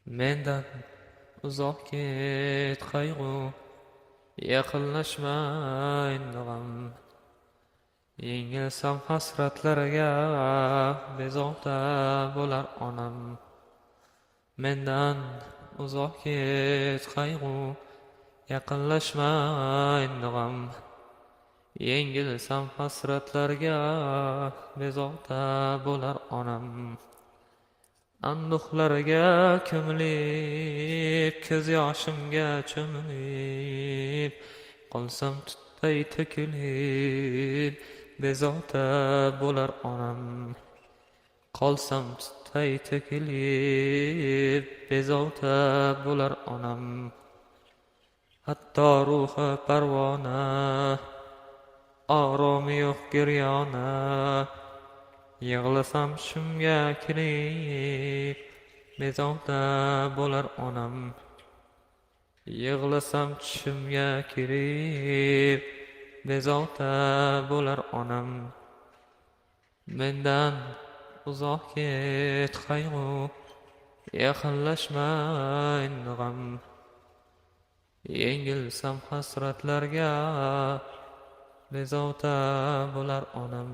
Mendan uzoq ket qayg'u, yaqinlashma endi g'am. Yengilsam hasratlarga, bezovta bo'lar onam. Mendan uzoq ket qayg'u, yaqinlashma endi g'am. Yengilsam hasratlarga, bezovta bo'lar onam. Anduhlarga ko'milib, ko'z yoshimga cho'milib, qolsam tutday to'kilib, bezovta bo'lar onam. Qolsam tutday to'kilib, bezovta bo'lar onam. Hatto ruhi parvona, oromi yo'q giryona, yig'lasam tushimga kirib, bezovta bo'lar onam. Yig'lasam tushimga kirib, bezovta bo'lar onam. Mendan uzoq ket qayg'u, yaqinlashma endi g'am. Yengilsam hasratlarga, bezovta bo'lar onam.